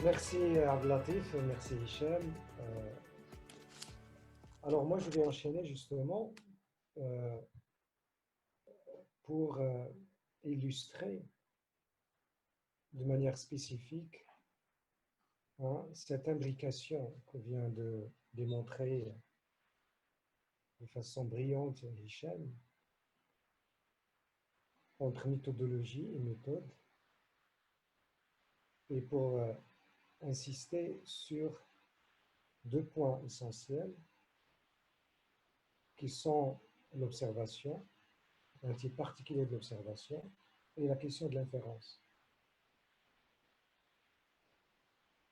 Merci Ablatif, merci Hicham. Alors moi je vais enchaîner justement euh, pour illustrer de manière spécifique cette imbrication que vient de démontrer de façon brillante Hicham entre méthodologie et méthode, et pour insister sur deux points essentiels qui sont l'observation, un type particulier de l'observation, et la question de l'inférence.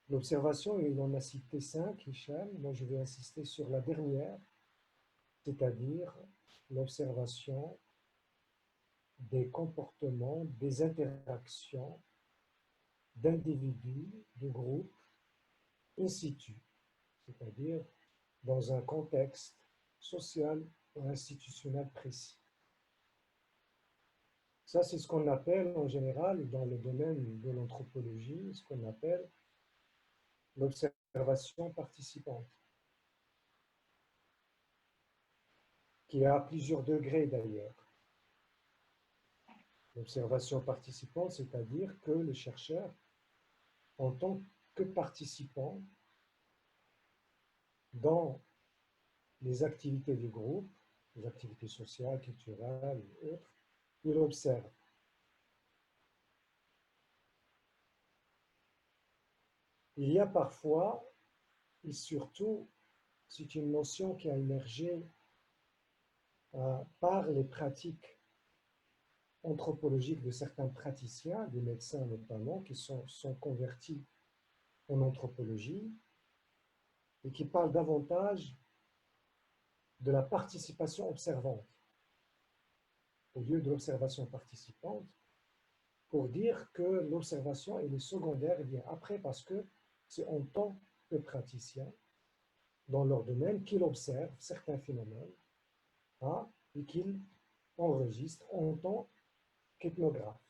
L'observation, il en a cité 5, Hicham. Moi, je vais insister sur la dernière, c'est-à-dire l'observation des comportements, des interactions d'individus, de groupes, in situ, c'est-à-dire dans un contexte social ou institutionnel précis. Ça, c'est ce qu'on appelle en général, dans le domaine de l'anthropologie, ce qu'on appelle l'observation participante, qui a plusieurs degrés d'ailleurs. L'observation participante, c'est-à-dire que le chercheur, en tant que participant dans les activités du groupe, les activités sociales, culturelles et autres, il observe. Il y a parfois, et surtout, c'est une notion qui a émergé par les pratiques anthropologiques de certains praticiens, des médecins notamment, qui sont convertis en anthropologie et qui parlent davantage de la participation observante au lieu de l'observation participante, pour dire que l'observation elle est secondaire, et bien après, parce que c'est en tant que praticien dans leur domaine qu'ils observent certains phénomènes et qu'ils enregistrent en tant qu'ethnographe.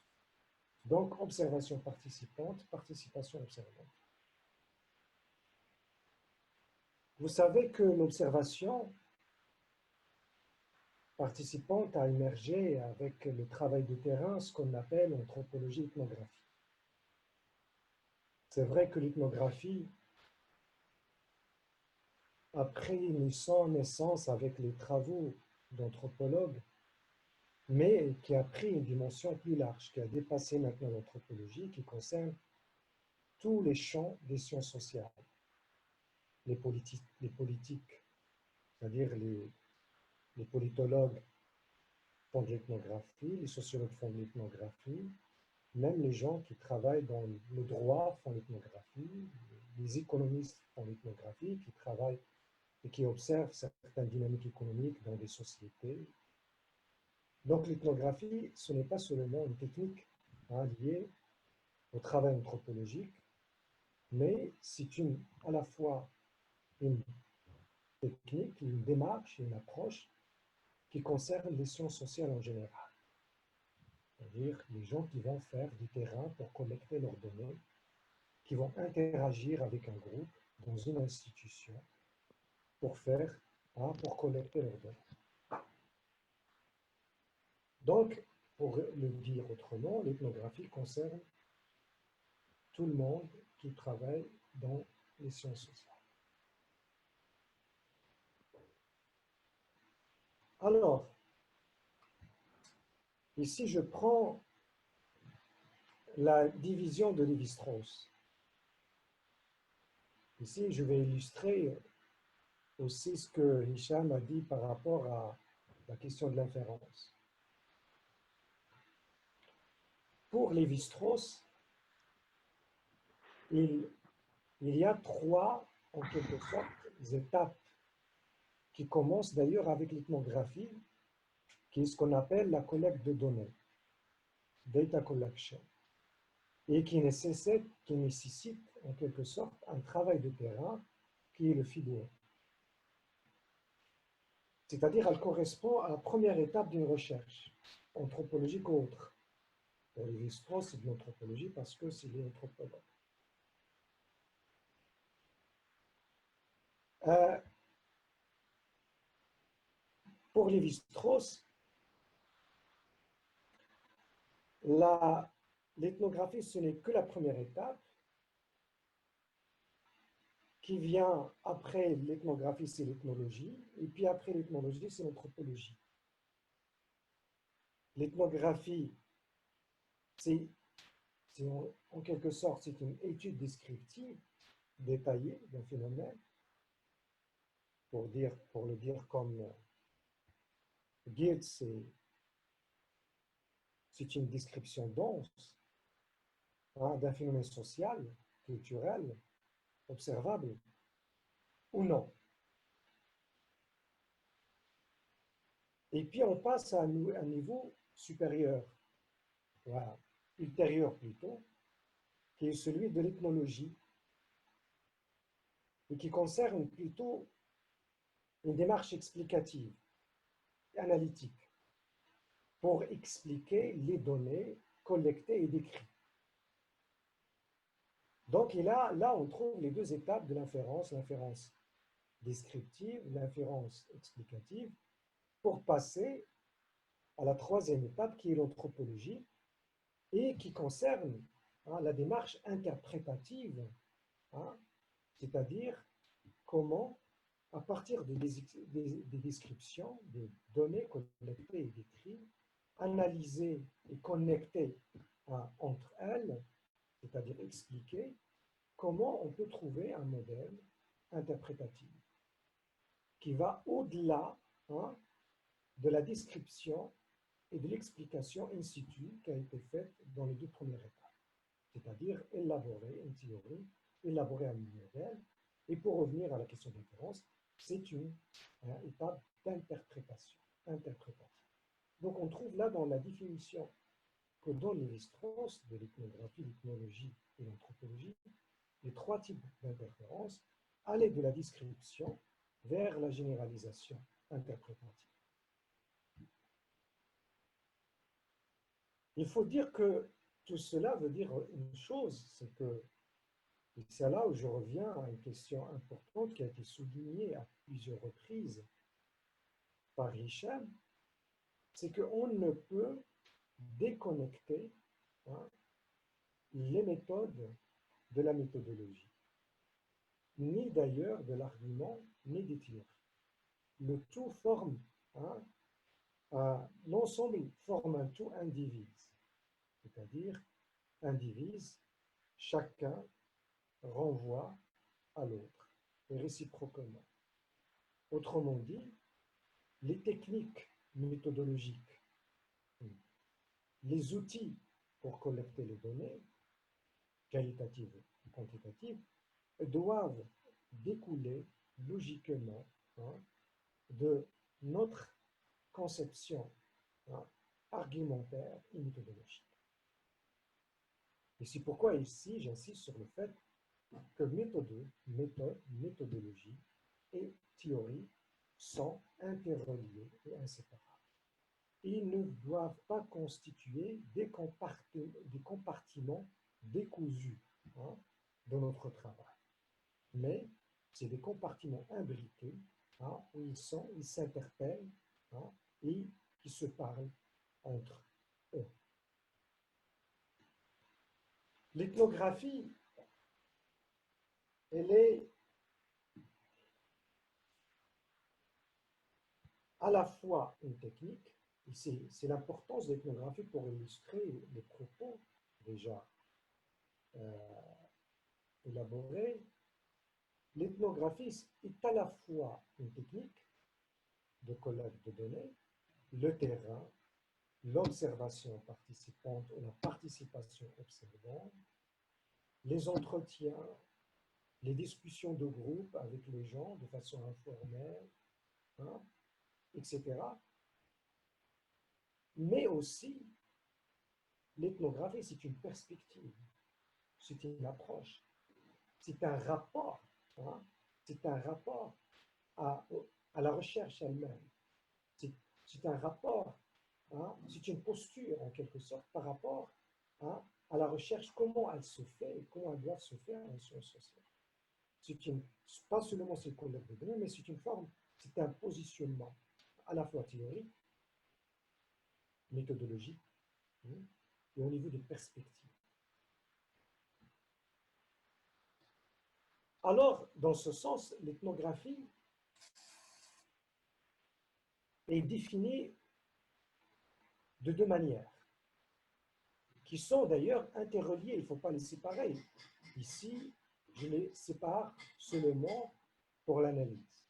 Donc, observation participante, participation observante. Vous savez que l'observation participante a émergé avec le travail de terrain, ce qu'on appelle anthropologie ethnographique. C'est vrai que l'ethnographie a pris naissance avec les travaux d'anthropologues, mais qui a pris une dimension plus large, qui a dépassé maintenant l'anthropologie, qui concerne tous les champs des sciences sociales, les politiques, c'est-à-dire les politologues font de l'ethnographie, les sociologues font de l'ethnographie, même les gens qui travaillent dans le droit font l'ethnographie, les économistes font l'ethnographie, qui travaillent et qui observent certaines dynamiques économiques dans des sociétés. Donc l'ethnographie, ce n'est pas seulement une technique liée au travail anthropologique, mais c'est à la fois une technique, une démarche, une approche qui concerne les sciences sociales en général. C'est-à-dire les gens qui vont faire du terrain pour collecter leurs données, qui vont interagir avec un groupe dans une institution pour collecter leurs données. Donc, pour le dire autrement, l'ethnographie concerne tout le monde qui travaille dans les sciences sociales. Alors, ici je prends la division de Lévi-Strauss. Ici, je vais illustrer aussi ce que Hicham a dit par rapport à la question de l'inférence. Pour Lévi-Strauss, il y a trois, en quelque sorte, étapes qui commencent d'ailleurs avec l'ethnographie, qui est ce qu'on appelle la collecte de données, data collection, et qui nécessite en quelque sorte un travail de terrain qui est le fieldwork. C'est-à-dire, elle correspond à la première étape d'une recherche, anthropologique ou autre. Pour Lévi-Strauss, c'est de l'anthropologie parce que c'est l'anthropologue. Euh, pour Lévi-Strauss, l'ethnographie, ce n'est que la première étape qui vient après l'ethnographie, c'est l'ethnologie, et puis après l'ethnologie, c'est l'anthropologie. L'ethnographie, c'est en quelque sorte, c'est une étude descriptive, détaillée d'un phénomène, pour le dire comme Geertz, c'est une description dense d'un phénomène social, culturel, observable, ou non. Et puis on passe à un niveau supérieur, voilà, ultérieur plutôt, qui est celui de l'ethnologie, et qui concerne plutôt une démarche explicative, analytique, pour expliquer les données collectées et décrites. Donc là, on trouve les deux étapes de l'inférence descriptive, l'inférence explicative, pour passer à la troisième étape qui est l'anthropologie et qui concerne la démarche interprétative, hein, c'est-à-dire comment, à partir des descriptions, des données collectées et décrites, analyser et connecter entre elles, c'est-à-dire expliquer comment on peut trouver un modèle interprétatif qui va au-delà de la description et de l'explication in situ qui a été faite dans les deux premières étapes, c'est-à-dire élaborer une théorie, élaborer un modèle, et pour revenir à la question de référence, c'est une étape d'interprétation, interprétative. Donc on trouve là dans la définition que donne Lévi-Strauss de l'ethnographie, l'ethnologie et l'anthropologie, les trois types d'interférences, aller de la description vers la généralisation interprétative. Il faut dire que tout cela veut dire une chose, c'est que, et c'est là où je reviens à une question importante qui a été soulignée à plusieurs reprises par Hicham, c'est qu'on ne peut déconnecter les méthodes de la méthodologie, ni d'ailleurs de l'argument, ni des théories. Le tout forme, l'ensemble forme un tout indivise, c'est-à-dire indivise, chacun renvoie à l'autre, et réciproquement. Autrement dit, les techniques méthodologiques, les outils pour collecter les données, qualitatives ou quantitatives, doivent découler logiquement de notre conception argumentaire et méthodologique. Et c'est pourquoi ici, j'insiste sur le fait que méthode, méthodologie et théorie sont interreliés et inséparables. Ils ne doivent pas constituer des compartiments décousus de notre travail. Mais c'est des compartiments imbriqués où ils s'interpellent et qui se parlent entre eux. L'ethnographie, elle est à la fois une technique, et c'est l'importance de l'ethnographie pour illustrer les propos déjà élaborés. L'ethnographie est à la fois une technique de collecte de données, le terrain, l'observation participante ou la participation observante, les entretiens, les discussions de groupe avec les gens de façon informelle, etc. Mais aussi, l'ethnographie, c'est une perspective, c'est une approche, c'est un rapport, c'est un rapport à la recherche elle-même, c'est un rapport, c'est une posture en quelque sorte par rapport à la recherche, comment elle se fait et comment elle doit se faire en sciences sociales. pas seulement c'est une collecte de données, mais c'est une forme, c'est un positionnement à la fois théorique, méthodologique, hein, et au niveau des perspectives. Alors, dans ce sens, l'ethnographie est définie de deux manières, qui sont d'ailleurs interreliées, il ne faut pas les séparer. Ici, je les sépare seulement pour l'analyse.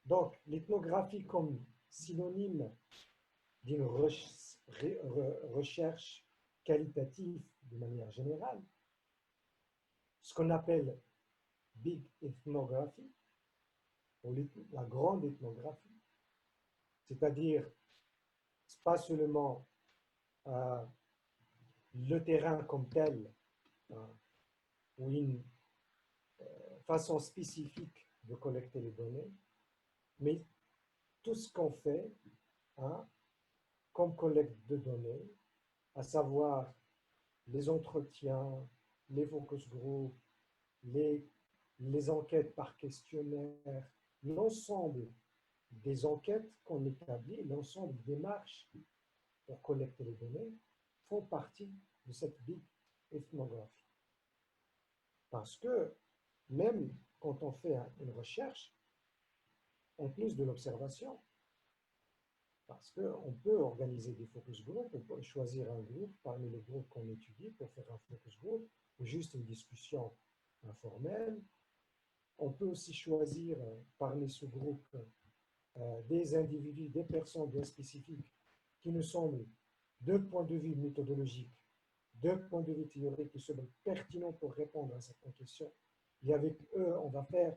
Donc, l'ethnographie comme synonyme d'une recherche qualitative de manière générale, ce qu'on appelle Big Ethnography, ou la grande ethnographie, c'est-à-dire pas seulement le terrain comme tel, ou une façon spécifique de collecter les données, mais tout ce qu'on fait comme collecte de données, à savoir les entretiens, les focus groups, les enquêtes par questionnaire, l'ensemble des enquêtes qu'on établit, l'ensemble des démarches pour collecter les données font partie de cette big ethnographie. Parce que même quand on fait une recherche, en plus de l'observation, parce qu'on peut organiser des focus groups, on peut choisir un groupe parmi les groupes qu'on étudie pour faire un focus group, ou juste une discussion informelle. On peut aussi choisir parmi ce groupe des individus, des personnes bien spécifiques qui nous semblent, de point de vue méthodologique, de point de vue théorique, qui semblent pertinents pour répondre à certaines questions. Et avec eux, on va faire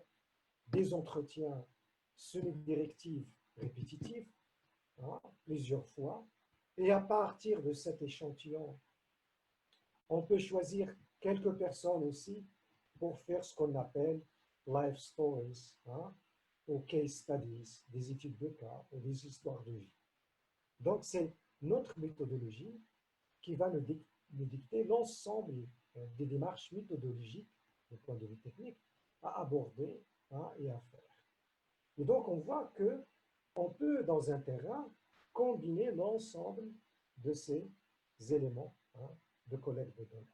des entretiens semi-directifs répétitifs, plusieurs fois. Et à partir de cet échantillon, on peut choisir quelques personnes aussi pour faire ce qu'on appelle life stories, ou case studies, des études de cas ou des histoires de vie. Donc, c'est notre méthodologie qui va nous dicter l'ensemble des démarches méthodologiques, du point de vue technique, à aborder et à faire. Et donc, on voit qu'on peut, dans un terrain, combiner l'ensemble de ces éléments de collecte de données.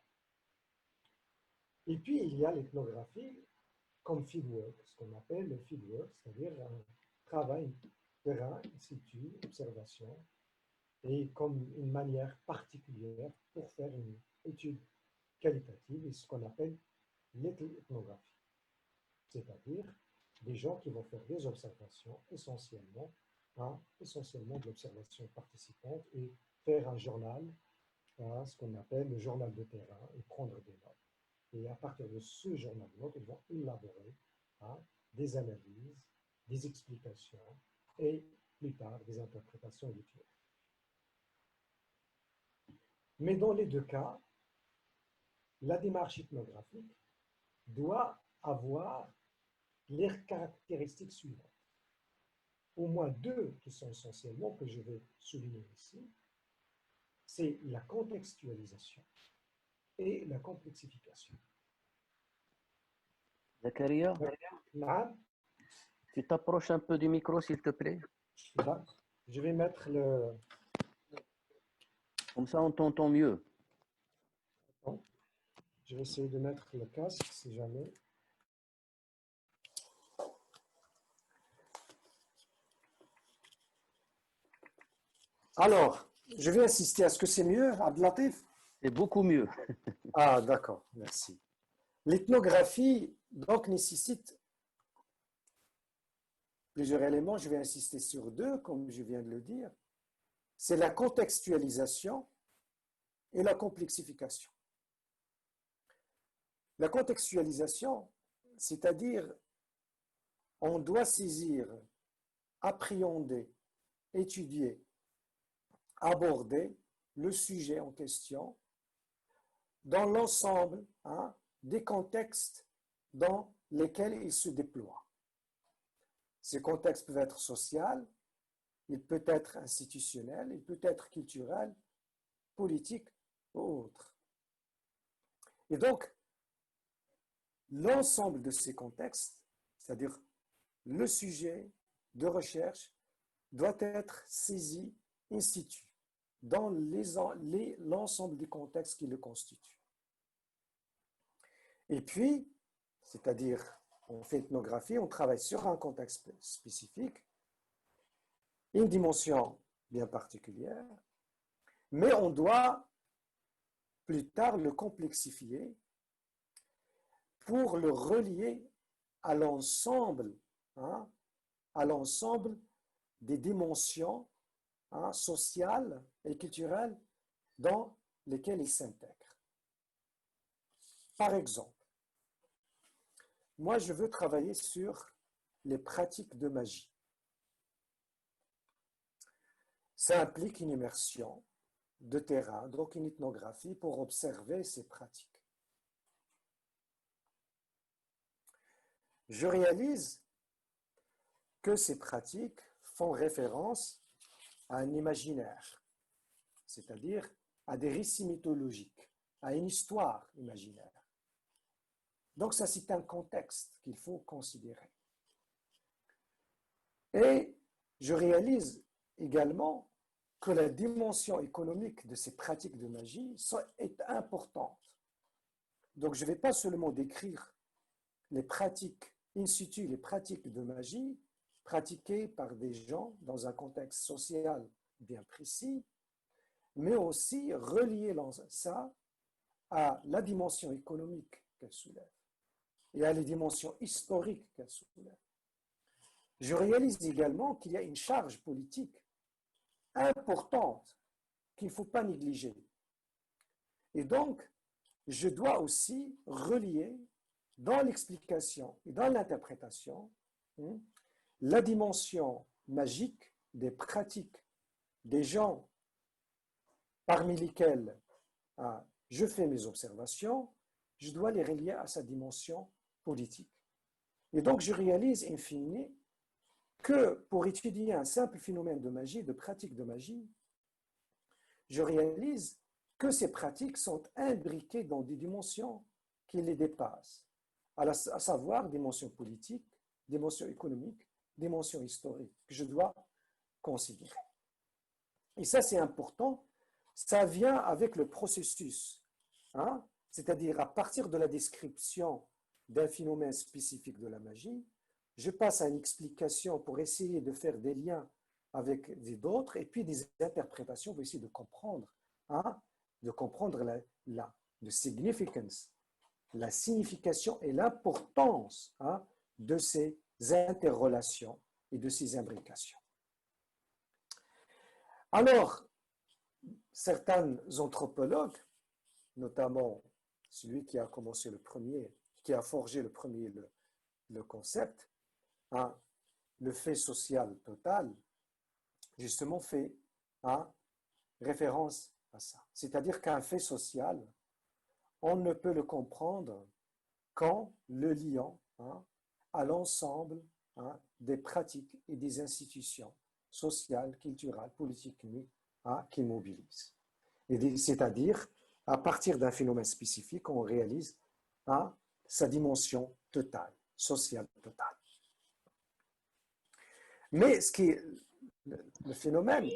Et puis, il y a l'ethnographie comme fieldwork, ce qu'on appelle le fieldwork, c'est-à-dire un travail terrain, in situ, observation, et comme une manière particulière pour faire une étude qualitative, et ce qu'on appelle l'ethnographie, c'est-à-dire des gens qui vont faire des observations essentiellement de l'observation participante et faire un journal, ce qu'on appelle le journal de terrain, et prendre des notes. Et à partir de ce journal de notes, ils vont élaborer des analyses, des explications et plus tard des interprétations et des théories. Mais dans les deux cas, la démarche ethnographique doit avoir les caractéristiques suivantes. Au moins deux qui sont essentiellement, que je vais souligner ici, c'est la contextualisation et la complexification. Zakaria, tu t'approches un peu du micro, s'il te plaît. Là, je vais mettre le... Comme ça, on t'entend mieux. Bon, je vais essayer de mettre le casque, si jamais. Alors, je vais insister. Est-ce que c'est mieux, Abdelatif? C'est beaucoup mieux. Ah, d'accord, merci. L'ethnographie, donc, nécessite plusieurs éléments. Je vais insister sur deux, comme je viens de le dire. C'est la contextualisation et la complexification. La contextualisation, c'est-à-dire, on doit saisir, appréhender, étudier, aborder le sujet en question dans l'ensemble des contextes dans lesquels il se déploie. Ces contextes peuvent être sociaux, il peut être institutionnel, il peut être culturel, politique ou autre. Et donc, l'ensemble de ces contextes, c'est-à-dire le sujet de recherche, doit être saisi in situ, dans l'ensemble des contextes qui le constituent. Et puis, c'est-à-dire, on fait ethnographie, on travaille sur un contexte spécifique, une dimension bien particulière, mais on doit plus tard le complexifier pour le relier à l'ensemble, à l'ensemble des dimensions sociales et culturelles dans lesquelles il s'intègre. Par exemple, moi je veux travailler sur les pratiques de magie. Ça implique une immersion de terrain, donc une ethnographie pour observer ces pratiques. Je réalise que ces pratiques font référence à un imaginaire, c'est-à-dire à des récits mythologiques, à une histoire imaginaire. Donc ça, c'est un contexte qu'il faut considérer. Et je réalise également que la dimension économique de ces pratiques de magie est importante. Donc je ne vais pas seulement décrire les pratiques in situ, les pratiques de magie pratiquées par des gens dans un contexte social bien précis, mais aussi relier ça à la dimension économique qu'elle soulève et à les dimensions historiques qu'elle soulève. Je réalise également qu'il y a une charge politique importante qu'il ne faut pas négliger. Et donc, je dois aussi relier dans l'explication et dans l'interprétation la dimension magique des pratiques des gens parmi lesquels je fais mes observations, je dois les relier à sa dimension politique. Et donc, je réalise, in fine, que pour étudier un simple phénomène de magie, de pratique de magie, je réalise que ces pratiques sont imbriquées dans des dimensions qui les dépassent, à savoir dimension politique, dimension économique, dimension historique, que je dois considérer. Et ça, c'est important, ça vient avec le processus, c'est-à-dire à partir de la description d'un phénomène spécifique de la magie, je passe à une explication pour essayer de faire des liens avec d'autres, et puis des interprétations pour essayer de comprendre, le significance, la signification et l'importance de ces interrelations et de ces imbrications. Alors, certains anthropologues, notamment celui qui a commencé le premier, qui a forgé le premier le concept, le fait social total, justement fait référence à ça. C'est-à-dire qu'un fait social, on ne peut le comprendre qu'en le liant à l'ensemble des pratiques et des institutions sociales, culturelles, politiques qui mobilisent. C'est-à-dire, à partir d'un phénomène spécifique, on réalise sa dimension totale, sociale totale. Mais ce qui est le phénomène,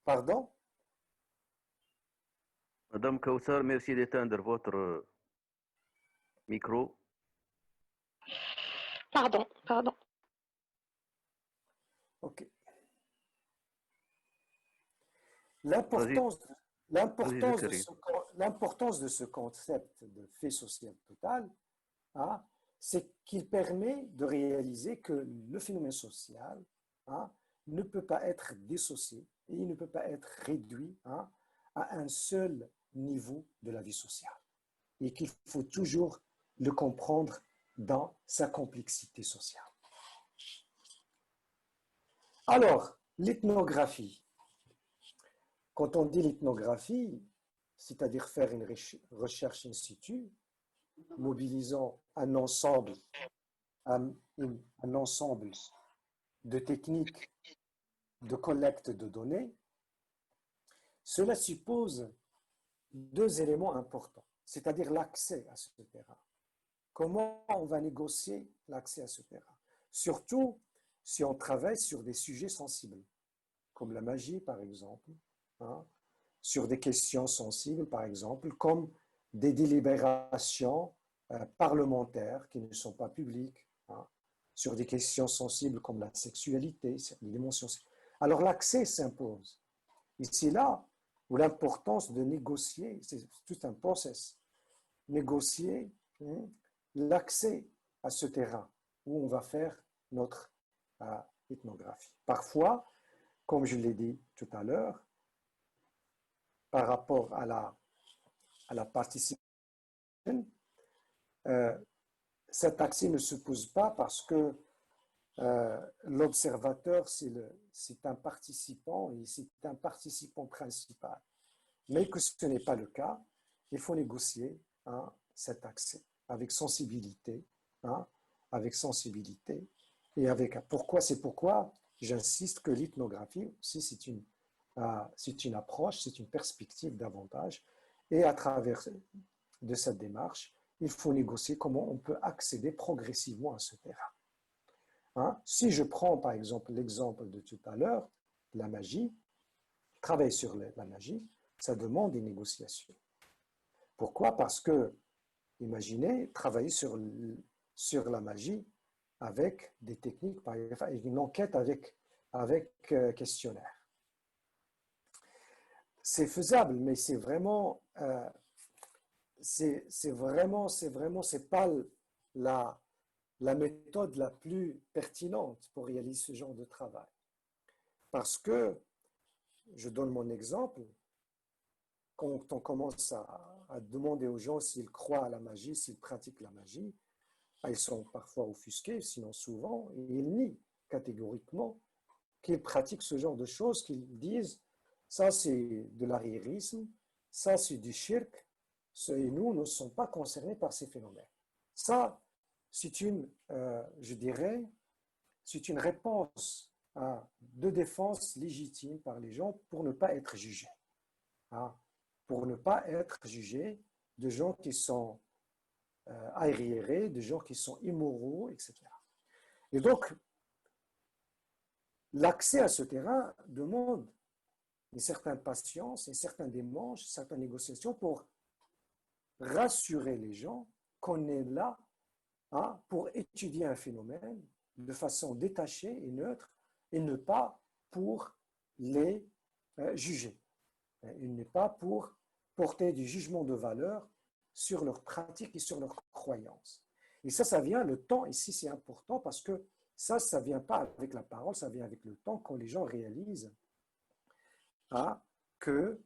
pardon? Madame Kaussar, merci d'éteindre votre micro. Pardon. Ok. L'importance de ce concept de fait social total, c'est qu'il permet de réaliser que le phénomène social ne peut pas être dissocié et il ne peut pas être réduit à un seul niveau de la vie sociale. Et qu'il faut toujours le comprendre dans sa complexité sociale. Alors, l'ethnographie. Quand on dit l'ethnographie, c'est-à-dire faire une recherche in situ, mobilisant un ensemble de techniques de collecte de données, Cela suppose deux éléments importants, c'est-à-dire l'accès à ce terrain. Comment on va négocier l'accès à ce terrain? Surtout si on travaille sur des sujets sensibles, comme la magie par exemple, hein, sur des questions sensibles par exemple, comme des délibérations parlementaires qui ne sont pas publiques, hein, sur des questions sensibles comme la sexualité, les dimensions. Alors l'accès s'impose. Et c'est là où l'importance de négocier, c'est tout un process, négocier l'accès à ce terrain où on va faire notre ethnographie. Parfois, comme je l'ai dit tout à l'heure, par rapport à la participation, cet accès ne se pose pas parce que l'observateur, c'est un participant et c'est un participant principal. Mais que ce n'est pas le cas, il faut négocier cet accès avec sensibilité, avec sensibilité et avec pourquoi. C'est pourquoi j'insiste que l'ethnographie aussi c'est une approche, c'est une perspective davantage. Et à travers de cette démarche, il faut négocier comment on peut accéder progressivement à ce terrain. Si je prends par exemple l'exemple de tout à l'heure, la magie, travailler sur la magie, ça demande une négociation. Pourquoi? Parce que, imaginez, travailler sur la magie avec des techniques, par exemple, une enquête avec questionnaire. C'est faisable, mais c'est vraiment, c'est pas la méthode la plus pertinente pour réaliser ce genre de travail. Parce que, je donne mon exemple, quand on commence à demander aux gens s'ils croient à la magie, s'ils pratiquent la magie, ils sont parfois offusqués, sinon souvent, et ils nient catégoriquement qu'ils pratiquent ce genre de choses, qu'ils disent ça c'est de l'arriérisme, ça c'est du shirk, et nous ne sommes pas concernés par ces phénomènes. Ça, c'est je dirais, c'est une réponse de défense légitime par les gens pour ne pas être jugés. Pour ne pas être jugés de gens qui sont arriérés, de gens qui sont immoraux, etc. Et donc, l'accès à ce terrain demande une certaine patience, une certaine démarche, une certaine négociation pour rassurer les gens qu'on est là pour étudier un phénomène de façon détachée et neutre et ne pas pour les juger. Il n'est pas pour porter du jugement de valeur sur leurs pratiques et sur leurs croyances. Et ça vient, le temps ici c'est important parce que ça ne vient pas avec la parole, ça vient avec le temps quand les gens réalisent que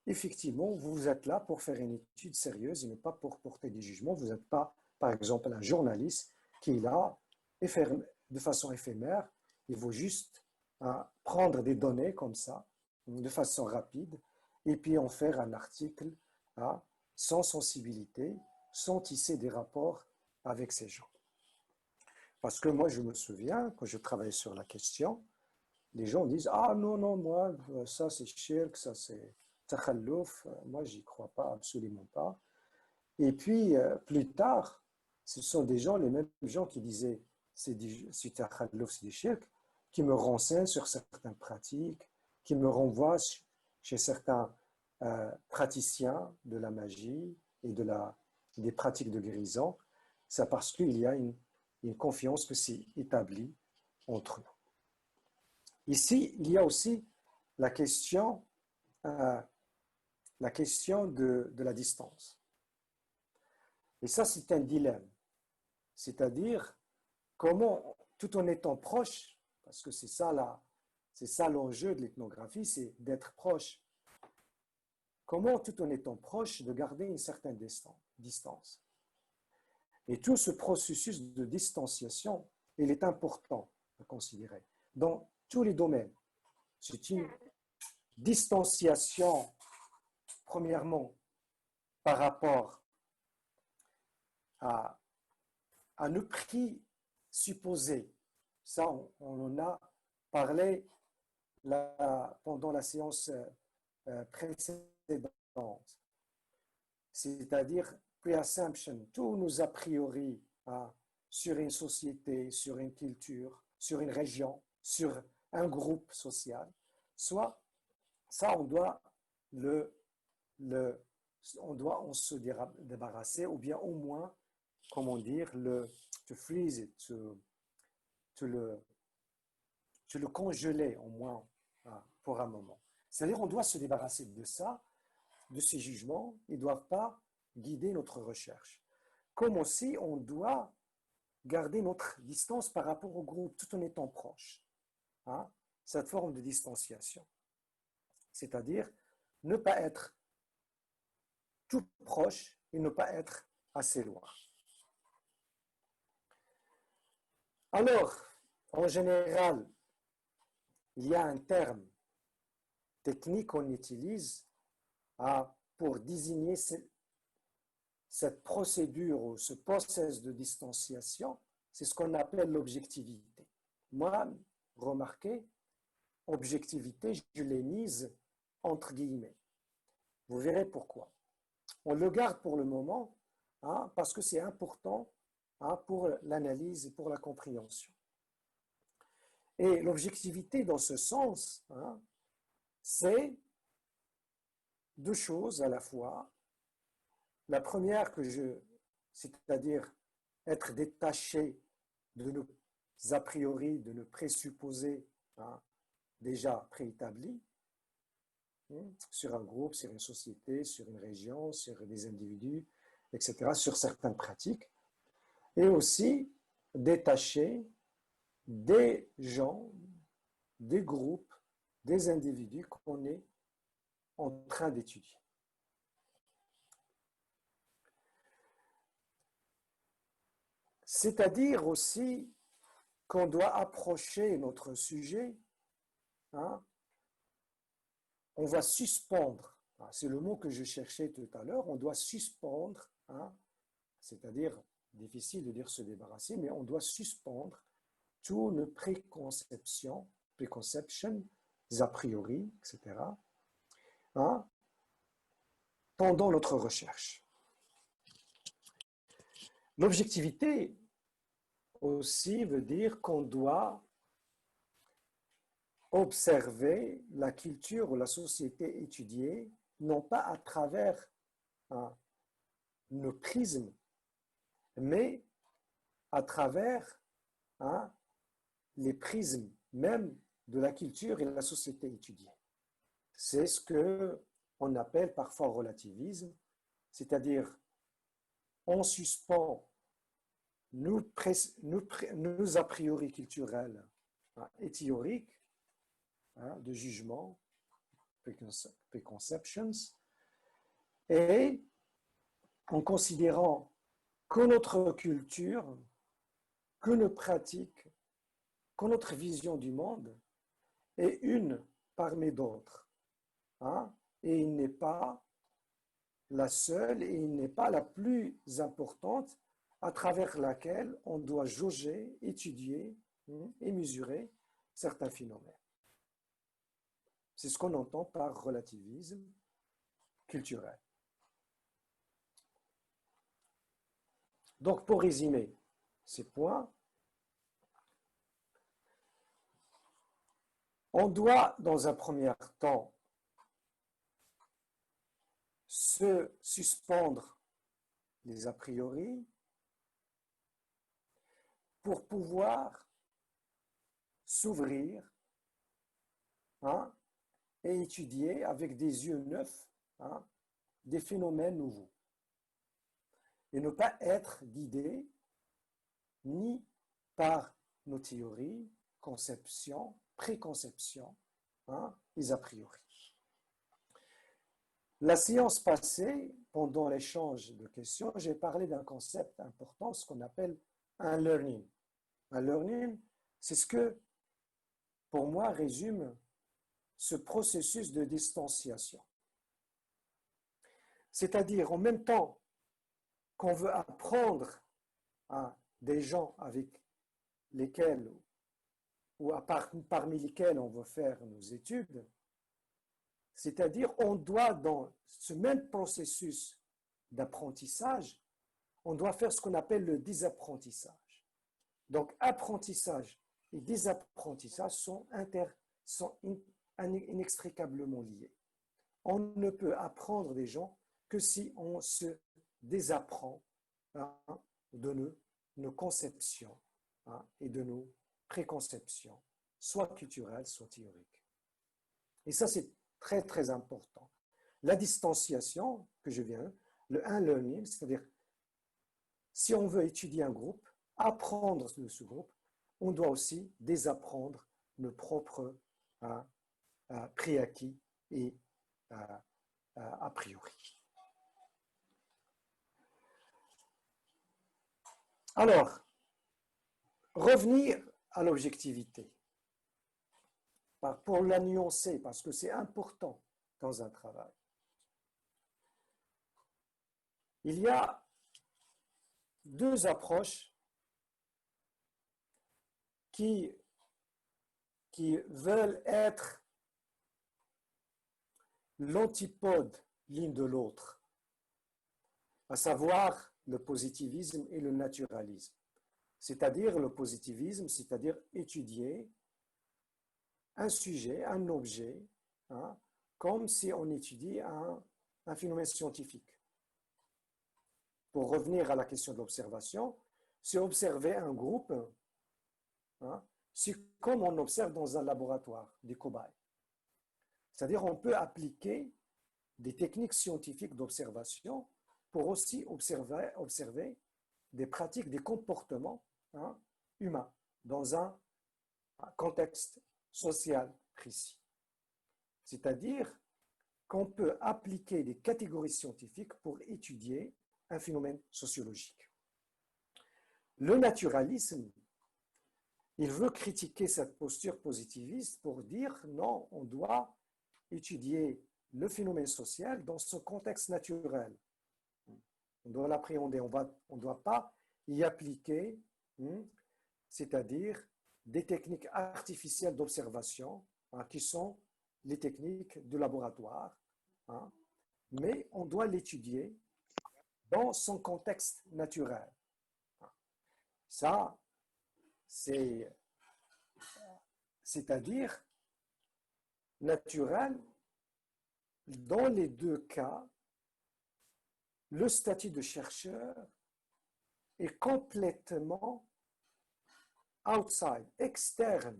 effectivement vous êtes là pour faire une étude sérieuse et non pas pour porter des jugements. Vous n'êtes pas, par exemple, un journaliste qui est là de façon éphémère, il faut juste prendre des données comme ça, de façon rapide, et puis en faire un article sans sensibilité, sans tisser des rapports avec ces gens. Parce que moi, je me souviens, quand je travaillais sur la question, les gens disent « Ah non, non, moi, ça c'est shirk, ça c'est takhallouf, moi j'y crois pas, absolument pas. » Et puis, plus tard, ce sont les mêmes gens qui disaient « C'est takhallouf, c'est du shirk », qui me renseignent sur certaines pratiques, qui me renvoient chez certains praticiens de la magie et des pratiques de guérison. C'est parce qu'il y a une confiance que c'est établie entre nous. Ici, il y a aussi la question de la distance. Et ça, c'est un dilemme. C'est-à-dire, comment, tout en étant proche, parce que c'est ça l'enjeu de l'ethnographie, c'est d'être proche. Comment, tout en étant proche, de garder une certaine distance. Et tout ce processus de distanciation, il est important à considérer dans tous les domaines. C'est une distanciation, premièrement, par rapport à nos présupposés. Ça, on en a parlé pendant la séance précédente, c'est-à-dire pre-assumption, tous nos a priori sur une société, sur une culture, sur une région, sur un groupe social, soit ça, on doit on se débarrasser, ou bien au moins, comment dire, to freeze it, to le congeler au moins pour un moment. C'est-à-dire on doit se débarrasser de ça, de ces jugements, ils ne doivent pas guider notre recherche. Comme aussi on doit garder notre distance par rapport au groupe tout en étant proche. Cette forme de distanciation. C'est-à-dire ne pas être tout proche et ne pas être assez loin. Alors, en général, il y a un terme technique qu'on utilise pour désigner cette procédure ou ce process de distanciation, c'est ce qu'on appelle l'objectivité. Moi, remarquez, objectivité, je l'ai mise entre guillemets. Vous verrez pourquoi. On le garde pour le moment parce que c'est important pour l'analyse et pour la compréhension. Et l'objectivité dans ce sens, c'est deux choses à la fois. La première, c'est-à-dire être détaché de nos a priori, de nos présupposés déjà préétablis sur un groupe, sur une société, sur une région, sur des individus, etc., sur certaines pratiques, et aussi détaché des gens, des groupes, des individus qu'on est en train d'étudier. C'est-à-dire aussi qu'on doit approcher notre sujet, on va suspendre, c'est le mot que je cherchais tout à l'heure, on doit suspendre, c'est-à-dire, difficile de dire se débarrasser, mais on doit suspendre toutes nos préconceptions, a priori, etc., pendant notre recherche. L'objectivité aussi veut dire qu'on doit observer la culture ou la société étudiée, non pas à travers nos prismes, mais à travers les prismes même de la culture et de la société étudiée. C'est ce qu'on appelle parfois relativisme, c'est-à-dire on suspend nos a priori culturels et théoriques de jugement, preconceptions, et en considérant que notre culture, que nos pratiques, que notre vision du monde est une parmi d'autres. Et il n'est pas la seule et il n'est pas la plus importante à travers laquelle on doit jauger, étudier et mesurer certains phénomènes. C'est ce qu'on entend par relativisme culturel. Donc, pour résumer ces points, on doit, dans un premier temps, se suspendre les a priori pour pouvoir s'ouvrir et étudier avec des yeux neufs des phénomènes nouveaux. Et ne pas être guidé ni par nos théories, conceptions, préconceptions, les a priori. La séance passée, pendant l'échange de questions, j'ai parlé d'un concept important, ce qu'on appelle un learning. Un learning, c'est ce que, pour moi, résume ce processus de distanciation. C'est-à-dire, en même temps qu'on veut apprendre à des gens avec lesquels, ou parmi lesquels on veut faire nos études, C'est-à-dire, on doit, dans ce même processus d'apprentissage, on doit faire ce qu'on appelle le désapprentissage. Donc, apprentissage et désapprentissage sont inextricablement liés. On ne peut apprendre des gens que si on se désapprend de nos conceptions et de nos préconceptions, soit culturelles, soit théoriques. Et ça, c'est très, très important. La distanciation que je viens, le unlearning, c'est-à-dire si on veut étudier un groupe, apprendre de ce groupe, on doit aussi désapprendre nos propres préacquis et a priori. Alors, revenir à l'objectivité, pour la nuancer, parce que c'est important dans un travail. Il y a deux approches qui veulent être l'antipode l'une de l'autre, à savoir le positivisme et le naturalisme. C'est-à-dire le positivisme, c'est-à-dire étudier un sujet, un objet, comme si on étudie un phénomène scientifique. Pour revenir à la question de l'observation, c'est observer un groupe, c'est comme on observe dans un laboratoire des cobayes. C'est-à-dire on peut appliquer des techniques scientifiques d'observation pour aussi observer des pratiques, des comportements humains dans un contexte social précis. C'est-à-dire qu'on peut appliquer des catégories scientifiques pour étudier un phénomène sociologique. Le naturalisme, il veut critiquer cette posture positiviste pour dire non, on doit étudier le phénomène social dans son contexte naturel. On doit l'appréhender, on ne doit pas y appliquer, c'est-à-dire des techniques artificielles d'observation, qui sont les techniques de laboratoire, mais on doit l'étudier dans son contexte naturel. Ça, c'est-à-dire naturel, dans les deux cas, le statut de chercheur est complètement outside, externe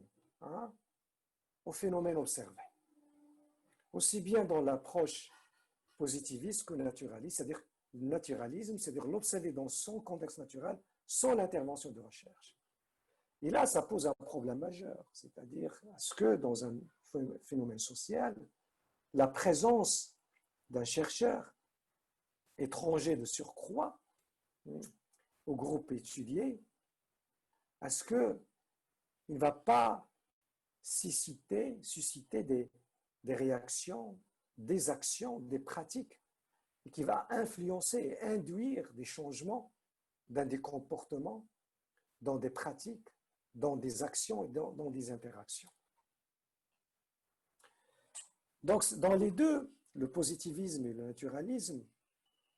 au phénomène observé. Aussi bien dans l'approche positiviste que naturaliste, c'est-à-dire le naturalisme, c'est-à-dire l'observer dans son contexte naturel sans l'intervention de recherche. Et là, ça pose un problème majeur, c'est-à-dire est-ce que dans un phénomène social, la présence d'un chercheur étranger de surcroît au groupe étudié, est-ce qu'il ne va pas susciter des réactions, des actions, des pratiques, et qui va influencer et induire des changements dans des comportements, dans des pratiques, dans des actions et dans des interactions. Donc, dans les deux, le positivisme et le naturalisme,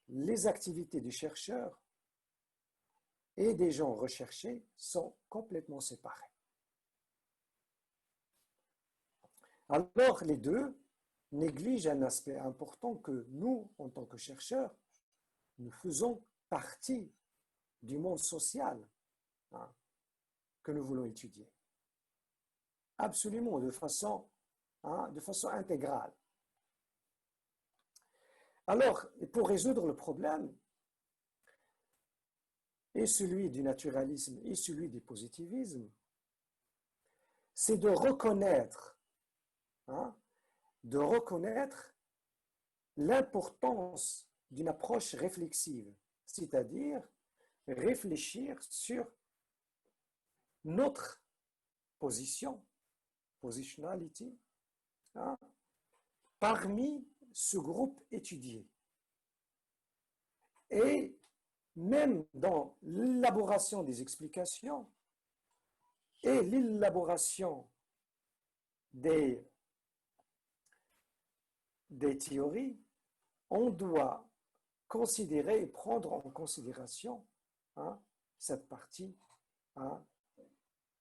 les activités du chercheur et des gens recherchés sont complètement séparées. Alors, les deux négligent un aspect important que nous, en tant que chercheurs, nous faisons partie du monde social que nous voulons étudier. Absolument, de façon intégrale. Alors, pour résoudre le problème, et celui du naturalisme et celui du positivisme, c'est de reconnaître l'importance d'une approche réflexive, c'est-à-dire réfléchir sur notre position, positionality, parmi ce groupe étudié. Et même dans l'élaboration des explications et l'élaboration des des théories, on doit considérer et prendre en considération cette partie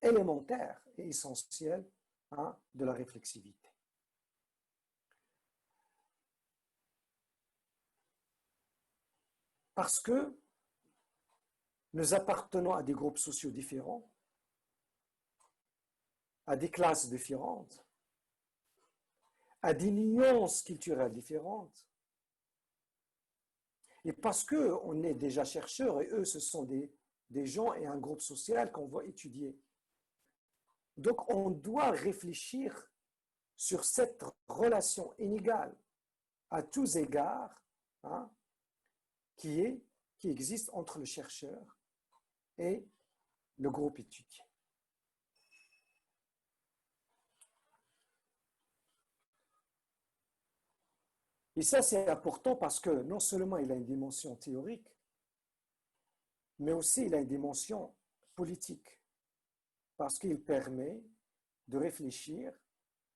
élémentaire et essentielle de la réflexivité. Parce que nous appartenons à des groupes sociaux différents, à des classes différentes, à des nuances culturelles différentes. Et parce qu'on est déjà chercheurs et eux, ce sont des gens et un groupe social qu'on va étudier. Donc, on doit réfléchir sur cette relation inégale à tous égards qui existe entre le chercheur et le groupe étudié. Et ça, c'est important parce que non seulement il a une dimension théorique, mais aussi il a une dimension politique, parce qu'il permet de réfléchir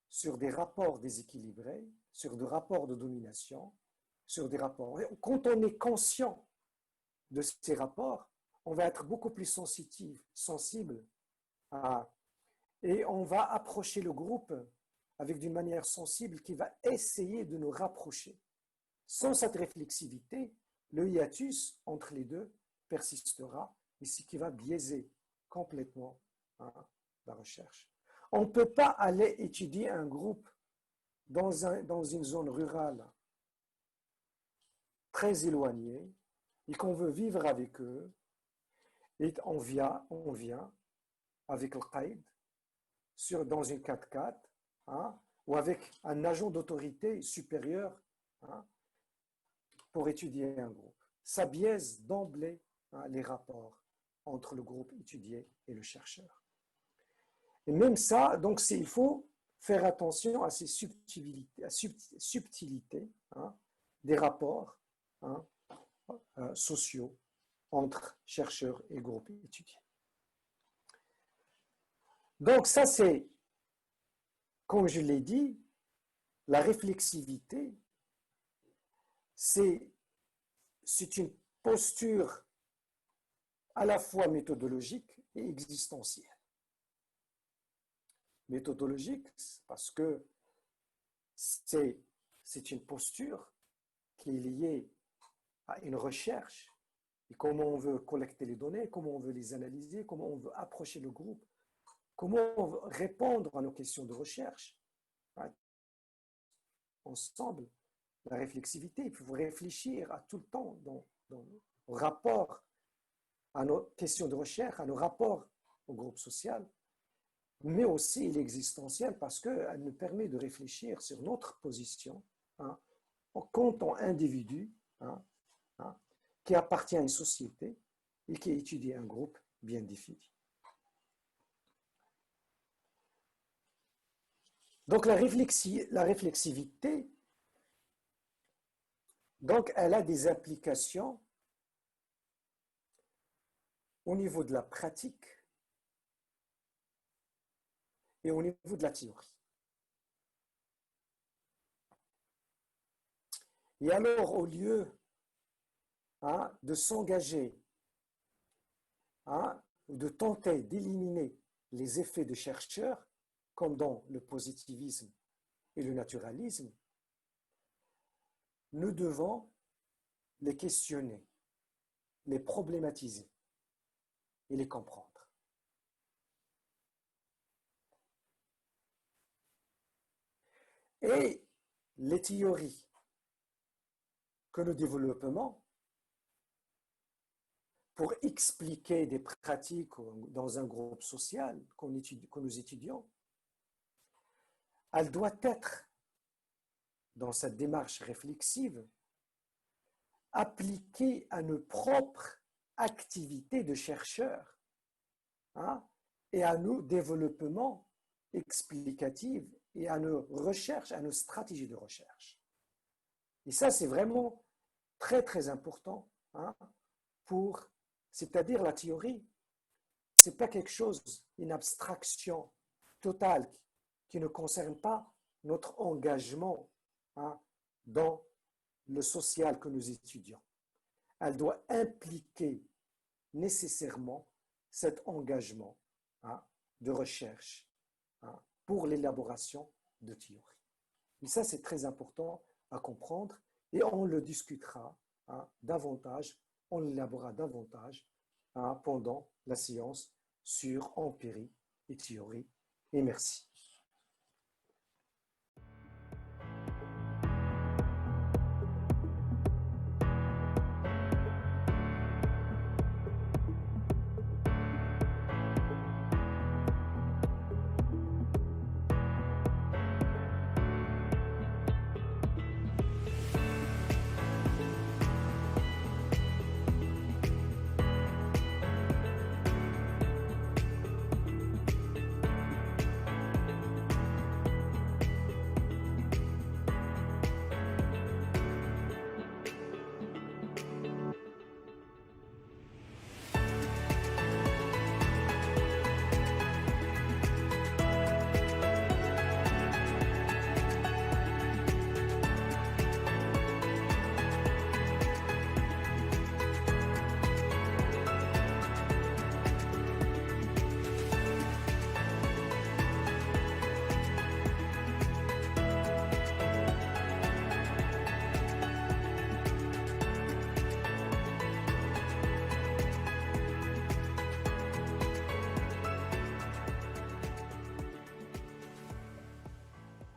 sur des rapports déséquilibrés, sur des rapports de domination, sur des rapports. Et quand on est conscient de ces rapports, on va être beaucoup plus sensible et on va approcher le groupe avec une manière sensible qui va essayer de nous rapprocher. Sans cette réflexivité, le hiatus entre les deux persistera, et ce qui va biaiser complètement la recherche. On ne peut pas aller étudier un groupe dans une zone rurale très éloignée et qu'on veut vivre avec eux, et on vient avec le qaïd dans une 4x4 ou avec un agent d'autorité supérieur pour étudier un groupe. Ça biaise d'emblée les rapports entre le groupe étudié et le chercheur. Et même ça, donc il faut faire attention à ces subtilités des rapports sociaux entre chercheurs et groupes étudiés. Donc ça, c'est, comme je l'ai dit, la réflexivité, c'est une posture à la fois méthodologique et existentielle. Méthodologique, parce que c'est une posture qui est liée à une recherche et comment on veut collecter les données, comment on veut les analyser, comment on veut approcher le groupe, comment on veut répondre à nos questions de recherche. Ensemble, la réflexivité, il faut réfléchir à tout le temps dans au rapport à nos questions de recherche, à nos rapports au groupe social, mais aussi l'existentiel parce qu'elle nous permet de réfléchir sur notre position en tant qu'individu qui appartient à une société et qui étudie un groupe bien défini. Donc la réflexivité, donc elle a des applications au niveau de la pratique et au niveau de la théorie. Et alors, au lieu de s'engager, de tenter d'éliminer les effets de chercheurs, comme dans le positivisme et le naturalisme, nous devons les questionner, les problématiser et les comprendre. Et les théories que nous développons pour expliquer des pratiques dans un groupe social que nous étudions, elle doit être, dans cette démarche réflexive, appliquée à nos propres activités de chercheurs et à nos développements explicatifs et à nos recherches, à nos stratégies de recherche. Et ça, c'est vraiment très, très important c'est-à-dire la théorie, ce n'est pas quelque chose, une abstraction totale qui ne concerne pas notre engagement dans le social que nous étudions. Elle doit impliquer nécessairement cet engagement de recherche pour l'élaboration de théories. Et ça, c'est très important à comprendre et on le discutera davantage, on l'élaborera davantage pendant la séance sur empirie et théorie. Et merci.